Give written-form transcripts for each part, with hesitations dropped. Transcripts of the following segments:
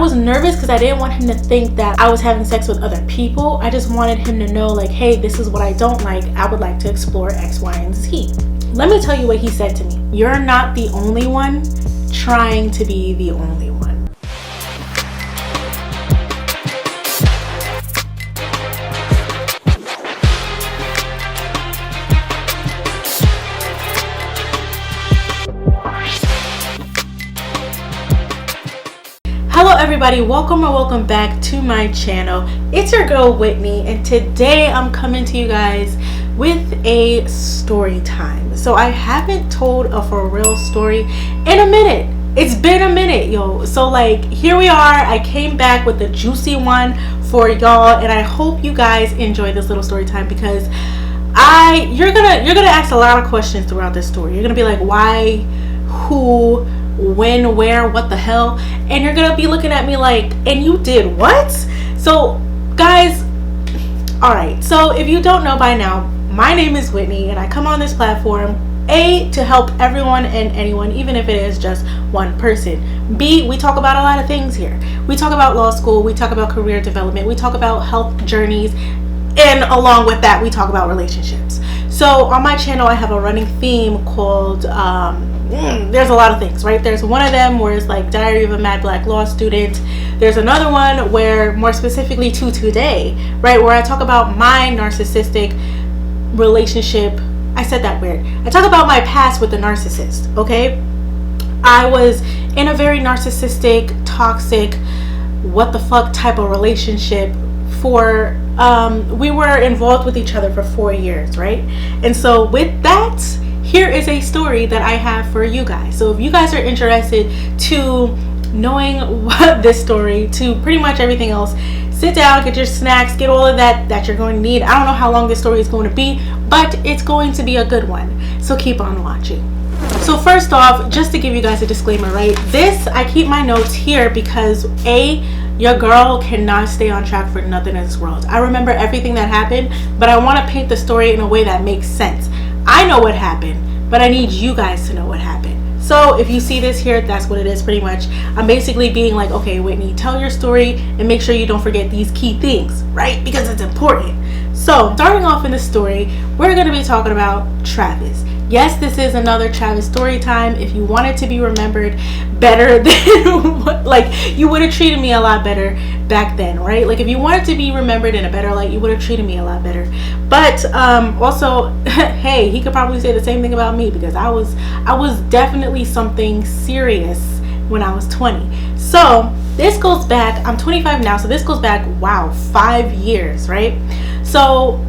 was nervous because I didn't want him to think that I was having sex with other people. I just wanted him to know, like, hey, this is what I don't like. I would like to explore X, Y, and Z. Let me tell you what he said to me. You're not the only one trying to be the only one. Hello everybody, welcome back to my channel. It's your girl Whitney, and today I'm coming to you guys with a story time. So I haven't told a for real story in a minute. It's been a minute, yo. So like, here we are. I came back with a juicy one for y'all, and I hope you guys enjoy this little story time because you're gonna ask a lot of questions throughout this story. You're gonna be like, why, who, when, where, what the hell, and you're gonna be looking at me like, and you did what? So guys, all right, so if you don't know by now, my name is Whitney, and I come on this platform to help everyone and anyone, even if it is just one person. B, we talk about a lot of things here. We talk about law school, we talk about career development, we talk about health journeys, and along with that we talk about relationships. So on my channel I have a running theme called there's a lot of things, right? There's one of them where it's like Diary of a Mad Black Law Student. There's another one where, more specifically to today, right, where I talk about my narcissistic relationship. I said that weird. I talk about my past with the narcissist, okay? I was in a very narcissistic, toxic, what the fuck type of relationship for we were involved with each other for 4 years, right? And so with that, here is a story that I have for you guys. So if you guys are interested to knowing what this story, to pretty much everything else, sit down, get your snacks, get all of that you're going to need. I don't know how long this story is going to be, but it's going to be a good one. So keep on watching. So first off, just to give you guys a disclaimer, right? I keep my notes here because your girl cannot stay on track for nothing in this world. I remember everything that happened, but I want to paint the story in a way that makes sense. I know what happened, but I need you guys to know what happened. So if you see this here, that's what it is pretty much. I'm basically being like, okay, Whitney, tell your story and make sure you don't forget these key things, right? Because it's important. So starting off in the story, we're going to be talking about Travis. Yes, this is another Travis story time. If you wanted to be remembered better than like, you would have treated me a lot better back then, right? Like, if you wanted to be remembered in a better light, you would have treated me a lot better. But also, hey, he could probably say the same thing about me because I was definitely something serious when I was 20. So this goes back, I'm 25 now, so this goes back, wow, 5 years, right? So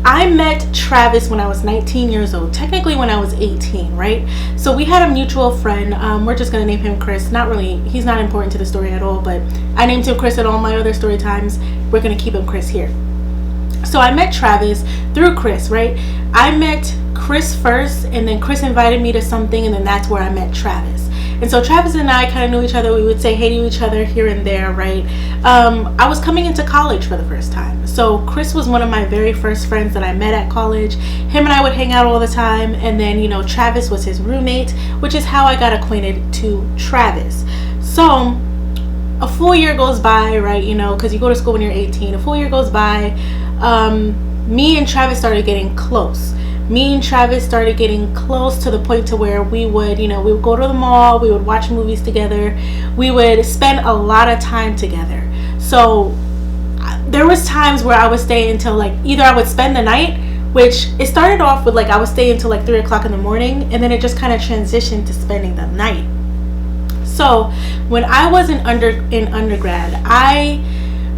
I met Travis when I was 19 years old, technically when I was 18, right? So we had a mutual friend. We're just gonna name him Chris. Not really, he's not important to the story at all, but I named him Chris at all my other story times. We're gonna keep him Chris here. So I met Travis through Chris, right? I met Chris first, and then Chris invited me to something, and then that's where I met Travis. And so Travis and I kind of knew each other. We would say hey to each other here and there, right? I was coming into college for the first time. So Chris was one of my very first friends that I met at college. Him and I would hang out all the time. And then, you know, Travis was his roommate, which is how I got acquainted to Travis. So a full year goes by, right? You know, because you go to school when you're 18. A full year goes by. Me and Travis started getting close. Me and Travis started getting close to the point to where we would go to the mall, we would watch movies together, we would spend a lot of time together. So there was times where I would stay until like, either I would spend the night, which it started off with like I would stay until like 3 o'clock in the morning, and then it just kind of transitioned to spending the night. So when I was in undergrad,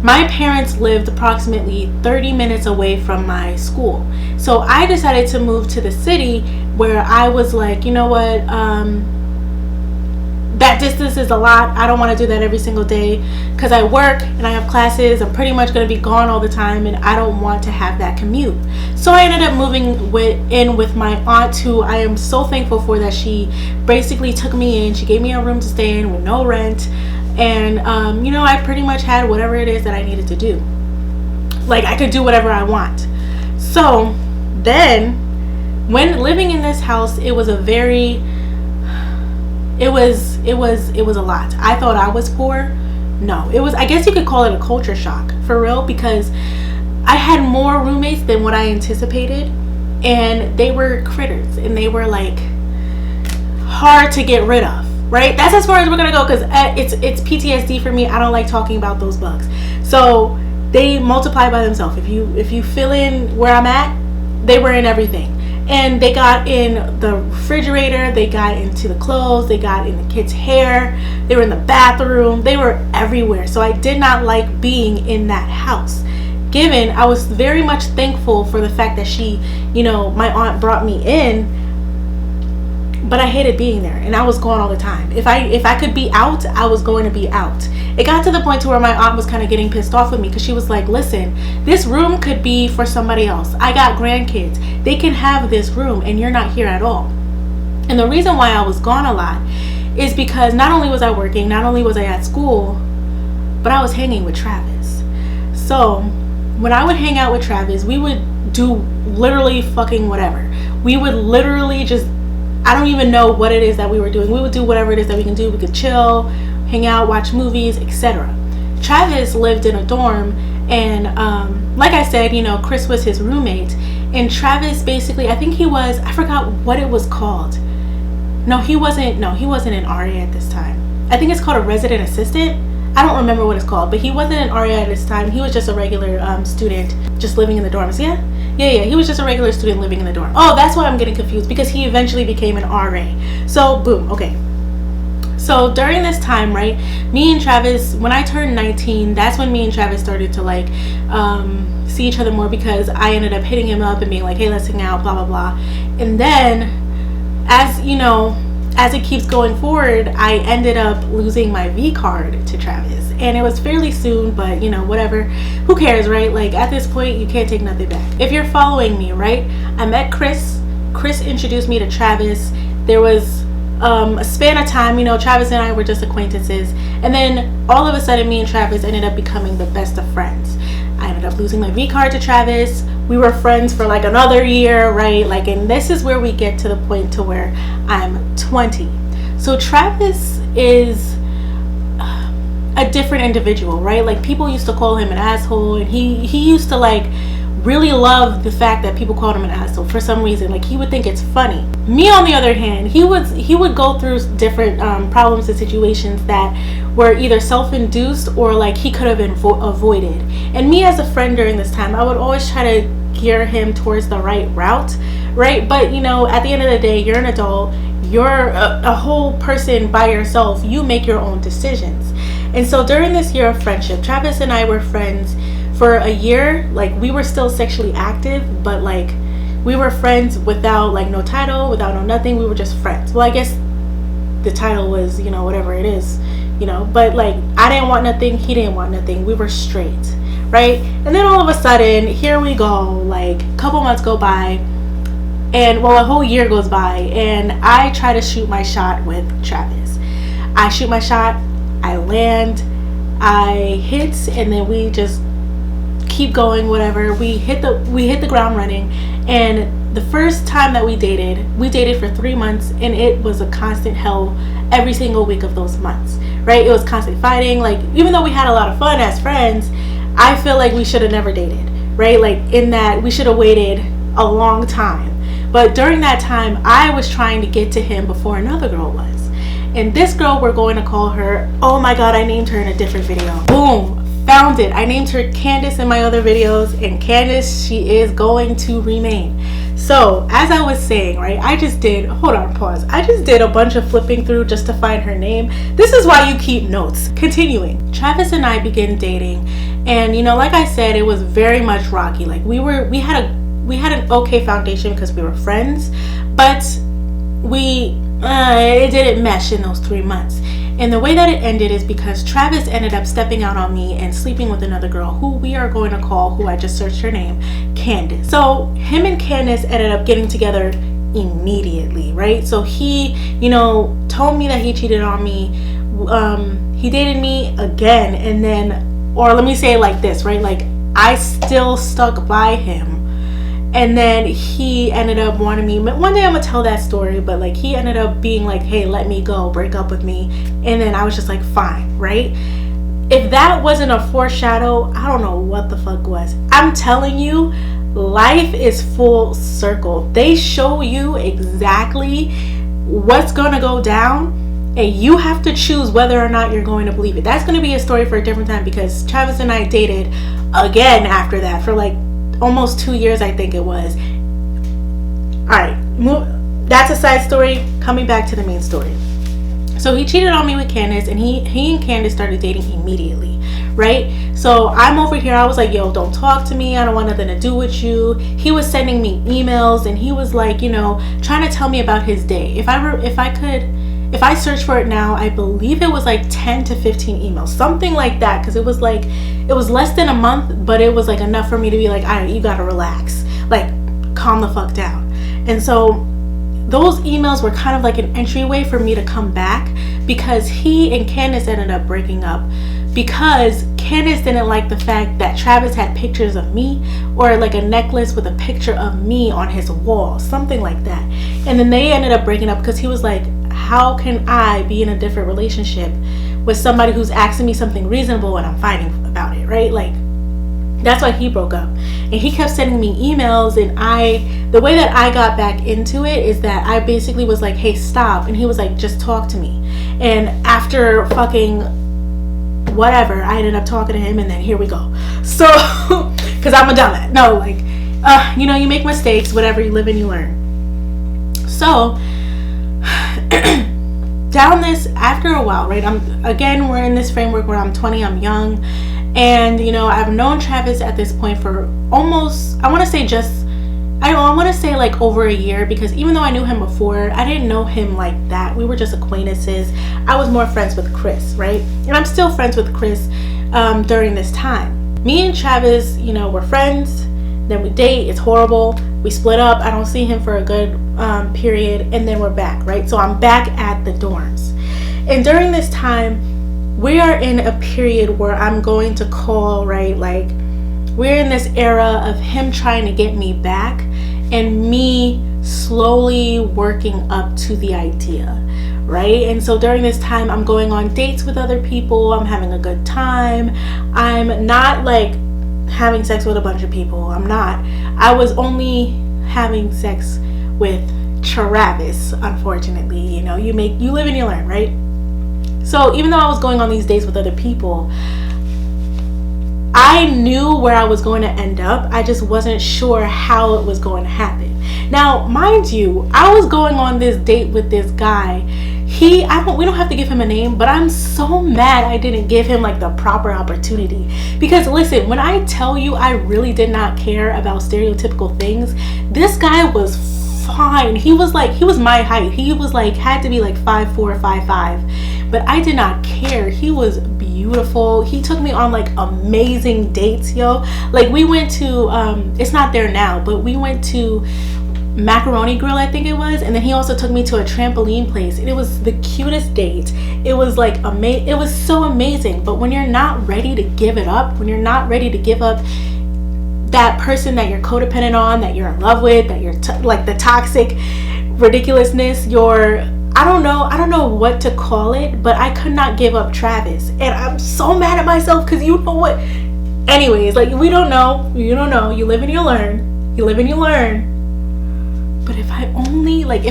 my parents lived approximately 30 minutes away from my school. So I decided to move to the city where I was like, you know what, that distance is a lot. I don't want to do that every single day because I work and I have classes. I'm pretty much going to be gone all the time, and I don't want to have that commute. So I ended up moving in with my aunt, who I am so thankful for, that she basically took me in. She gave me a room to stay in with no rent. And, you know, I pretty much had whatever it is that I needed to do. Like, I could do whatever I want. So then, when living in this house, it was a very, it was a lot. I thought I was poor, no. It was, I guess you could call it a culture shock, for real, because I had more roommates than what I anticipated, and they were critters, and they were like hard to get rid of, right? That's as far as we're gonna go, because it's PTSD for me. I don't like talking about those bugs. So they multiply by themselves. If you fill in where I'm at, they were in everything. And they got in the refrigerator, they got into the clothes, they got in the kids' hair, they were in the bathroom, they were everywhere. So I did not like being in that house. Given, I was very much thankful for the fact that she, you know, my aunt brought me in, but I hated being there, and I was gone all the time. If I could be out, I was going to be out. It got to the point to where my aunt was kind of getting pissed off with me, because she was like, listen, this room could be for somebody else. I got grandkids. They can have this room, and you're not here at all. And the reason why I was gone a lot is because not only was I working, not only was I at school, but I was hanging with Travis. So when I would hang out with Travis, we would do literally fucking whatever. We would literally just, I don't even know what it is that we were doing. We would do whatever it is that we can do. We could chill, hang out, watch movies, etc. Travis lived in a dorm, and like I said, you know, Chris was his roommate, and Travis basically, I think he was, I forgot what it was called. No, he wasn't an RA at this time. I think it's called a resident assistant. I don't remember what it's called, but he wasn't an RA at this time. He was just a regular student, just living in the dorms. Yeah, he was just a regular student living in the dorm. Oh, that's why I'm getting confused, because he eventually became an RA. So boom, okay. So during this time, right, me and Travis, when I turned 19, that's when me and Travis started to like see each other more, because I ended up hitting him up and being like, hey, let's hang out, blah blah blah. And then, as you know, as it keeps going forward, I ended up losing my V card to Travis, and it was fairly soon, but you know, whatever, who cares, right? Like at this point, you can't take nothing back. If you're following me, right, I met Chris introduced me to Travis. There was a span of time, you know, Travis and I were just acquaintances, and then all of a sudden me and Travis ended up becoming the best of friends. I ended up losing my V card to Travis. We were friends for like another year, right? Like, and this is where we get to the point to where I'm 20. So Travis is a different individual, right? Like people used to call him an asshole, and he used to like really love the fact that people called him an asshole for some reason. Like he would think it's funny. Me, on the other hand, he would go through different problems and situations that were either self-induced or like he could have been avoided. And me as a friend during this time, I would always try to gear him towards the right route, right? But you know, at the end of the day, you're an adult, you're a whole person by yourself, you make your own decisions. And so during this year of friendship, Travis and I were friends for a year. Like we were still sexually active, but like we were friends without like no title, without no nothing. We were just friends. Well, I guess the title was, you know, whatever it is, you know, but like I didn't want nothing, he didn't want nothing. We were straight, right? And then all of a sudden, here we go, like a couple months go by, and well, a whole year goes by, and I try to shoot my shot with Travis. I shoot my shot, I land, I hit, and then we just keep going, whatever. We hit the ground running. And the first time that we dated for 3 months, and it was a constant hell every single week of those months, right? It was constant fighting. Like even though we had a lot of fun as friends, I feel like we should have never dated, right? Like in that we should have waited a long time. But during that time, I was trying to get to him before another girl was. And this girl, we're going to call her, oh my god, I named her in a different video. Boom, found it. I named her Candace in my other videos, and Candace, she is going to remain. So as I was saying, right, I just did a bunch of flipping through just to find her name. This is why you keep notes. Continuing, Travis and I began dating, and you know, like I said, it was very much rocky. Like we had an okay foundation because we were friends, but it didn't mesh in those 3 months. And the way that it ended is because Travis ended up stepping out on me and sleeping with another girl who we are going to call, who I just searched her name, Candace. So him and Candace ended up getting together immediately, right? So he, you know, told me that he cheated on me. He dated me again, and then, or let me say it like this, right? Like I still stuck by him. And then he ended up wanting me, one day I'm gonna tell that story, but like he ended up being like, hey, let me go, break up with me. And then I was just like, fine, right? If that wasn't a foreshadow, I don't know what the fuck was. I'm telling you, life is full circle. They show you exactly what's gonna go down, and you have to choose whether or not you're going to believe it. That's gonna be a story for a different time, because Travis and I dated again after that for like almost 2 years, I think it was. Alright, that's a side story. Coming back to the main story. So he cheated on me with Candace, and he and Candace started dating immediately, right? So I'm over here, I was like, yo, don't talk to me, I don't want nothing to do with you. He was sending me emails, and he was like, you know, trying to tell me about his day. If I search for it now, I believe it was like 10 to 15 emails, something like that, because it was less than a month, but it was like enough for me to be like, all right, you gotta relax, like calm the fuck down. And so those emails were kind of like an entryway for me to come back, because he and Candace ended up breaking up because Candace didn't like the fact that Travis had pictures of me, or like a necklace with a picture of me on his wall, something like that. And then they ended up breaking up because he was like, how can I be in a different relationship with somebody who's asking me something reasonable and I'm fighting about it, right? Like, that's why he broke up. And he kept sending me emails, and the way that I got back into it is that I basically was like, hey, stop. And he was like, just talk to me. And after fucking whatever, I ended up talking to him, and then here we go. So, because I'm a dumbass. No, like, you know, you make mistakes, whatever, you live and you learn. So, down this, after a while, right, we're in this framework where I'm 20, I'm young. And, you know, I've known Travis at this point for almost, I want to say like over a year, because even though I knew him before, I didn't know him like that. We were just acquaintances. I was more friends with Chris, right? And I'm still friends with Chris during this time. Me and Travis, you know, we're friends. Then we date. It's horrible. We split up. I don't see him for a good period. And then we're back, right? So I'm back at the dorms. And during this time, we are in a period where I'm going to call, right, like, we're in this era of him trying to get me back and me slowly working up to the idea, right? And so during this time, I'm going on dates with other people. I'm having a good time. I'm not like having sex with a bunch of people. I'm not. I was only having sex with Travis, unfortunately. You know, you live and you learn, right? So even though I was going on these dates with other people, I knew where I was going to end up. I just wasn't sure how it was going to happen. Now, mind you, I was going on this date with this guy. We don't have to give him a name, but I'm so mad I didn't give him like the proper opportunity. Because listen, when I tell you I really did not care about stereotypical things, this guy was fine. He was my height. He was like, had to be like 5'4", 5'5", but I did not care. He was beautiful. He took me on like amazing dates, yo. Like we went to it's not there now, but we went to Macaroni Grill, I think it was, and then he also took me to a trampoline place, and it was the cutest date. It was like it was so amazing. But when you're not ready to give it up, when you're not ready to give up that person that you're codependent on, that you're in love with, that you're like the toxic ridiculousness, I don't know what to call it, but I could not give up Travis, and I'm so mad at myself, because you know what, anyways, like you don't know, you live and you learn. But if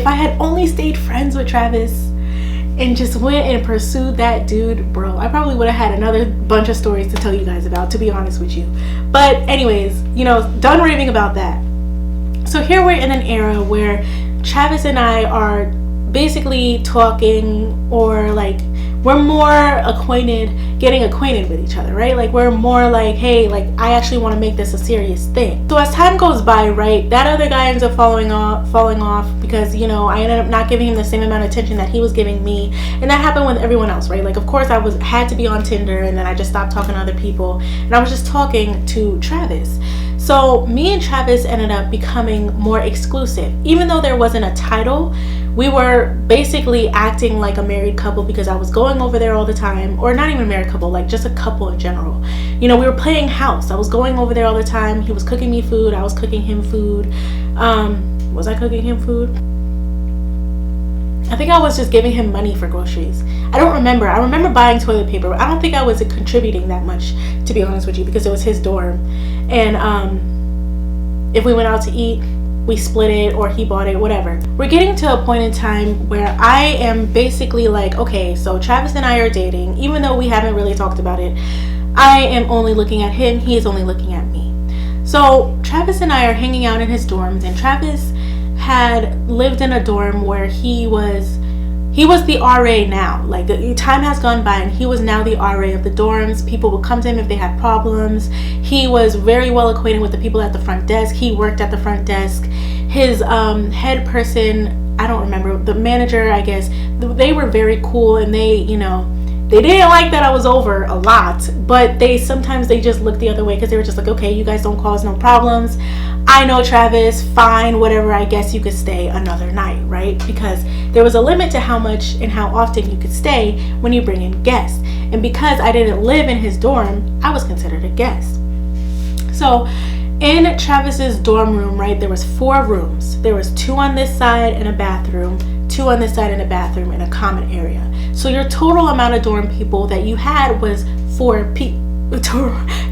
I had only stayed friends with Travis and just went and pursued that dude, bro, I probably would have had another bunch of stories to tell you guys about, to be honest with you. But anyways, done raving about that. So here we're in an era where Travis and I are basically talking, or like we're more getting acquainted with each other, right? Like we're more like, hey, like I actually want to make this a serious thing. So as time goes by, right, that other guy ends up falling off because I ended up not giving him the same amount of attention that he was giving me, and that happened with everyone else, right? Like of course I had to be on Tinder, and then I just stopped talking to other people, and I was just talking to Travis. So me and Travis ended up becoming more exclusive. Even though there wasn't a title, we were basically acting like a married couple, because I was going over there all the time, or not even a married couple, like just a couple in general. We were playing house. I was going over there all the time. He was cooking me food. I was cooking him food. Was I cooking him food? I think I was just giving him money for groceries. I don't remember. I remember buying toilet paper, but I don't think I was contributing that much, to be honest with you, because it was his dorm. And if we went out to eat, we split it, or he bought it, whatever. We're getting to a point in time where I am basically like, okay, so Travis and I are dating, even though we haven't really talked about it. I am only looking at him, he is only looking at me. So Travis and I are hanging out in his dorms, and Travis had lived in a dorm where he was the RA now. Like, the time has gone by and he was now the RA of the dorms. People would come to him if they had problems. He was very well acquainted with the people at the front desk. He worked at the front desk. His head person, I don't remember, the manager, I guess, they were very cool, and they, you know, they didn't like that I was over a lot, but sometimes they just looked the other way, because they were just like, okay, you guys don't cause no problems. I know Travis, fine, whatever, I guess you could stay another night, right? Because there was a limit to how much and how often you could stay when you bring in guests. And because I didn't live in his dorm, I was considered a guest. So in Travis's dorm room, right, there was 4 rooms. There was 2 on this side and a bathroom, 2 on this side and a bathroom, and a common area. So your total amount of dorm people that you had was 4 people.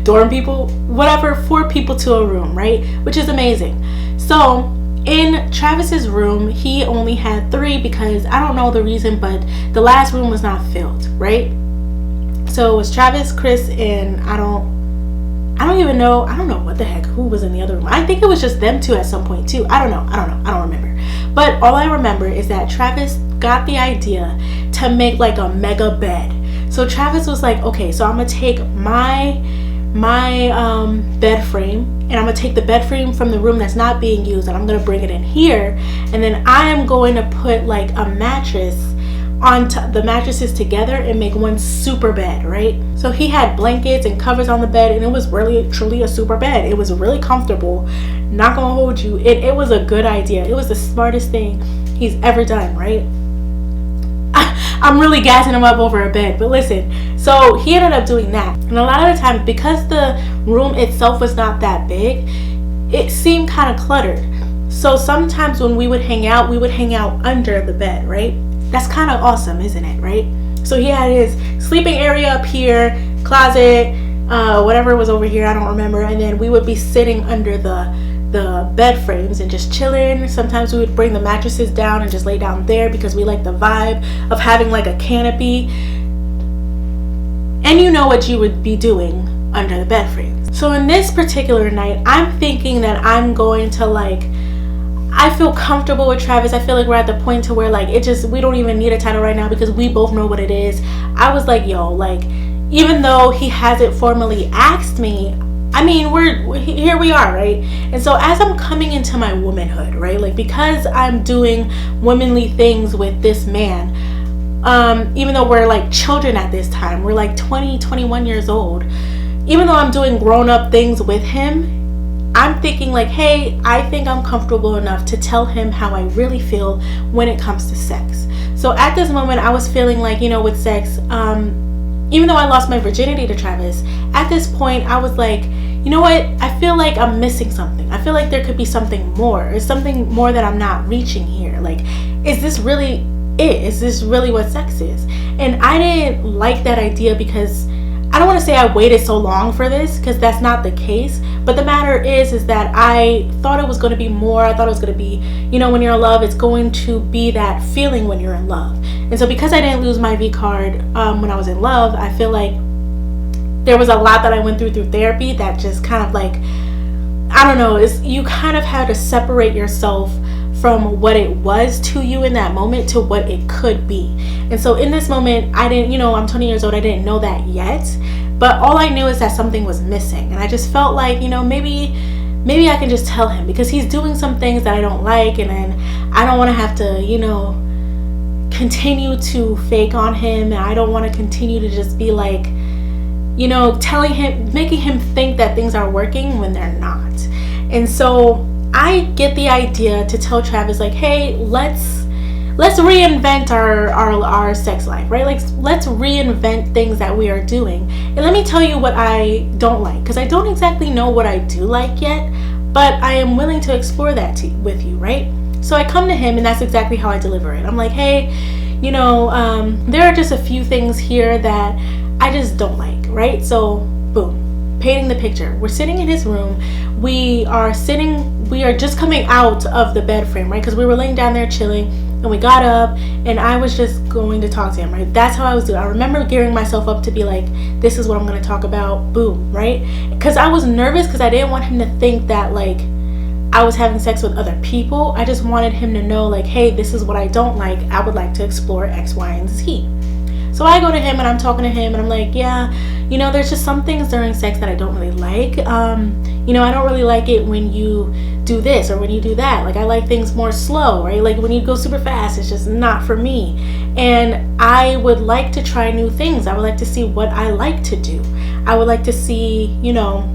Dorm people, whatever, 4 people to a room, right? Which is amazing. So in Travis's room, he only had 3, because I don't know the reason, but the last room was not filled, right? So it was Travis, Chris, and I don't even know. I don't know what the heck, who was in the other room. I think it was just them 2 at some point too. I don't know. I don't remember. But all I remember is that Travis got the idea to make like a mega bed. So Travis was like, okay, so I'm gonna take my bed frame, and I'm gonna take the bed frame from the room that's not being used, and I'm gonna bring it in here, and then I am going to put like a mattress on the mattresses together and make one super bed, right? So he had blankets and covers on the bed, and it was really truly a super bed. It was really comfortable, not gonna hold you. It was a good idea. It was the smartest thing he's ever done, right? I'm really gassing him up over a bed, but listen, so he ended up doing that. And a lot of the time, because the room itself was not that big, it seemed kind of cluttered. So sometimes when we would hang out under the bed, right? That's kind of awesome, isn't it, right? So he had his sleeping area up here, closet, whatever was over here, I don't remember. And then we would be sitting under the bed frames and just chilling. Sometimes we would bring the mattresses down and just lay down there, because we like the vibe of having like a canopy. And you know what you would be doing under the bed frames. So in this particular night, I'm thinking that I'm going to I feel comfortable with Travis. I feel like we're at the point to where like we don't even need a title right now, because we both know what it is. I was like, yo, like, even though he hasn't formally asked me, I mean, here we are, right? And so as I'm coming into my womanhood, right, like, because I'm doing womanly things with this man, even though we're like children at this time, we're like 20, 21 years old, even though I'm doing grown-up things with him, I'm thinking like, hey, I think I'm comfortable enough to tell him how I really feel when it comes to sex. So at this moment, I was feeling like, you know, with sex, even though I lost my virginity to Travis, at this point, I was like, you know what? I feel like I'm missing something. I feel like there could be something more. Is something more that I'm not reaching here. Like, is this really it? Is this really what sex is? And I didn't like that idea, because I don't want to say I waited so long for this, because that's not the case. But the matter is that I thought it was going to be more. I thought it was going to be, you know, when you're in love, it's going to be that feeling when you're in love. And so because I didn't lose my V card when I was in love, I feel like there was a lot that I went through therapy that just kind of like, I don't know, you kind of had to separate yourself from what it was to you in that moment to what it could be. And so in this moment, I didn't, you know, I'm 20 years old, I didn't know that yet, but all I knew is that something was missing. And I just felt like, you know, maybe I can just tell him, because he's doing some things that I don't like, and then I don't want to have to, you know, continue to fake on him, and I don't want to continue to just be like, you know, telling him, making him think that things are working when they're not. And so I get the idea to tell Travis like, hey, let's reinvent our sex life, right? Like, let's reinvent things that we are doing. And let me tell you what I don't like, because I don't exactly know what I do like yet, but I am willing to explore that with you, right? So I come to him, and that's exactly how I deliver it. I'm like, hey, you know, there are just a few things here that I just don't like, right? So boom, painting the picture. We're sitting in his room. We are just coming out of the bed frame, right? Because we were laying down there chilling, and we got up, and I was just going to talk to him, right? That's how I was doing. I remember gearing myself up to be like, this is what I'm going to talk about, boom, right? Because I was nervous, because I didn't want him to think that like I was having sex with other people. I just wanted him to know like, hey, this is what I don't like. I would like to explore X, Y, and Z. So I go to him, and I'm talking to him, and I'm like, yeah, you know, there's just some things during sex that I don't really like. You know, I don't really like it when you do this or when you do that. Like, I like things more slow, right? Like when you go super fast, it's just not for me. And I would like to try new things. I would like to see what I like to do. I would like to see, you know,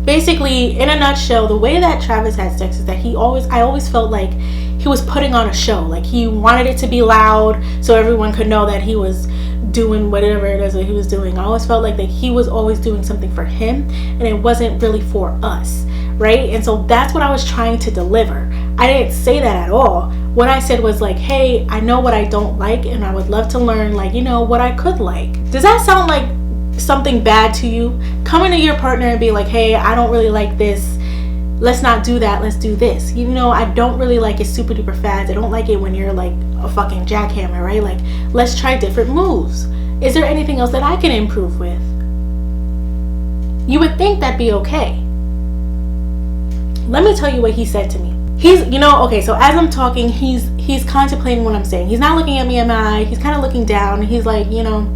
basically, in a nutshell, the way that Travis had sex is that I always felt like he was putting on a show. Like, he wanted it to be loud so everyone could know that he was doing whatever it is that he was doing. I always felt like that he was always doing something for him, and it wasn't really for us, right? And so that's what I was trying to deliver. I didn't say that at all. What I said was like, hey, I know what I don't like, and I would love to learn, like, you know, what I could like. Does that sound like something bad to you? Coming to your partner and be like, hey, I don't really like this, let's not do that, let's do this. You know, I don't really like it super duper fast. I don't like it when you're like a fucking jackhammer, right? Like, let's try different moves. Is there anything else that I can improve with? You would think that'd be okay. Let me tell you what he said to me. He's, you know, okay, so as I'm talking, he's contemplating what I'm saying. He's not looking at me in my eye. He's kind of looking down. He's like, you know,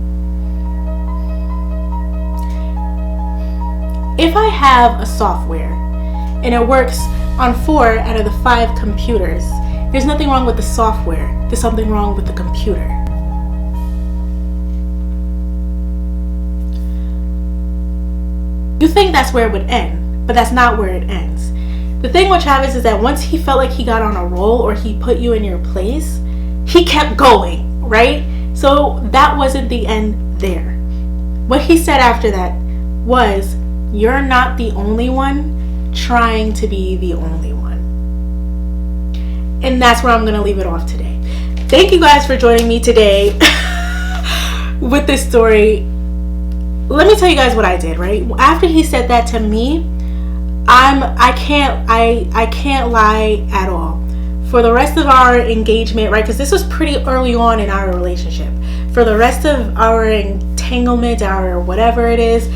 if I have a software and it works on 4 out of the 5 computers, there's nothing wrong with the software. There's something wrong with the computer. You think that's where it would end, but that's not where it ends. The thing with Travis is that once he felt like he got on a roll or he put you in your place, he kept going, right? So that wasn't the end there. What he said after that was, you're not the only one trying to be the only one. And that's where I'm going to leave it off today. Thank you guys for joining me today with this story. Let me tell you guys what I did, right? After he said that to me, I can't lie at all. For the rest of our engagement, right? Because this was pretty early on in our relationship. For the rest of our entanglement, our whatever it is,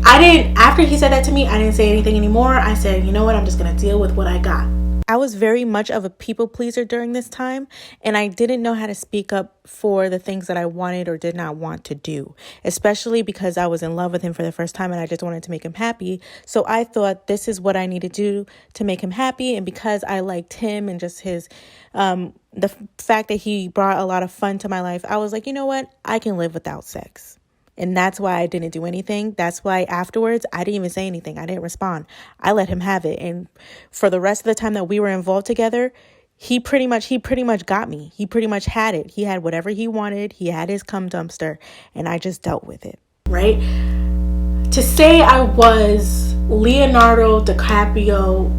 after he said that to me, I didn't say anything anymore. I said, you know what? I'm just going to deal with what I got. I was very much of a people pleaser during this time, and I didn't know how to speak up for the things that I wanted or did not want to do, especially because I was in love with him for the first time and I just wanted to make him happy. So I thought this is what I need to do to make him happy. And because I liked him and just his, the fact that he brought a lot of fun to my life, I was like, you know what? I can live without sex. And that's why I didn't do anything. That's why afterwards, I didn't even say anything. I didn't respond. I let him have it. And for the rest of the time that we were involved together, he pretty much got me. He pretty much had it. He had whatever he wanted. He had his cum dumpster, and I just dealt with it. Right? To say I was Leonardo DiCaprio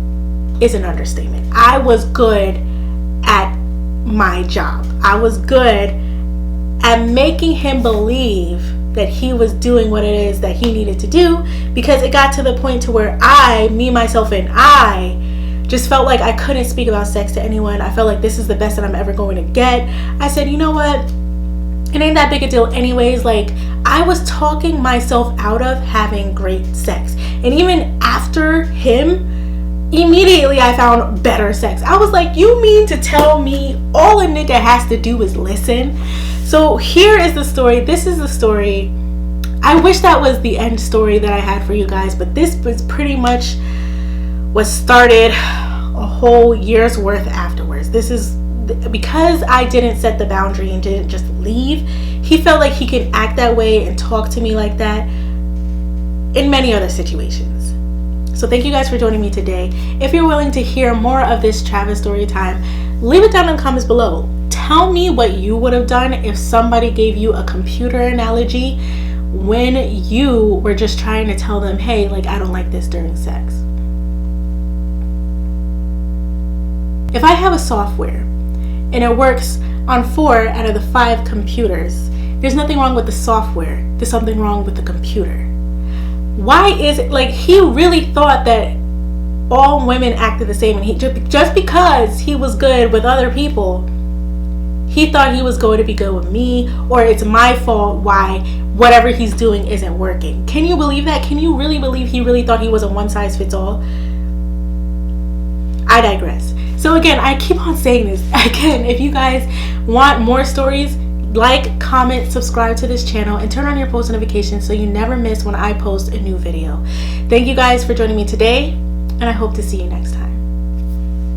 is an understatement. I was good at my job. I was good at making him believe that he was doing what it is that he needed to do, because it got to the point to where I just felt like I couldn't speak about sex to anyone. I felt like this is the best that I'm ever going to get. I said, you know what? It ain't that big a deal anyways. Like, I was talking myself out of having great sex. And even after him, immediately I found better sex. I was like, you mean to tell me all a nigga has to do is listen? So here is the story. This is the story. I wish that was the end story that I had for you guys, but this was pretty much what started a whole year's worth afterwards. This is because I didn't set the boundary and didn't just leave. He felt like he could act that way and talk to me like that in many other situations. So thank you guys for joining me today. If you're willing to hear more of this Travis story time, leave it down in the comments below. Tell me what you would have done if somebody gave you a computer analogy when you were just trying to tell them, hey, like, I don't like this during sex. If I have a software and it works on 4 out of the 5 computers, there's nothing wrong with the software. There's something wrong with the computer. Why is it like he really thought that all women acted the same, and he just because he was good with other people, he thought he was going to be good with me, or it's my fault why whatever he's doing isn't working? Can you believe that? Can you really believe he really thought he was a one size fits all? I digress. So again, I keep on saying this. Again, if you guys want more stories, like, comment, subscribe to this channel, and turn on your post notifications so you never miss when I post a new video. Thank you guys for joining me today, and I hope to see you next time.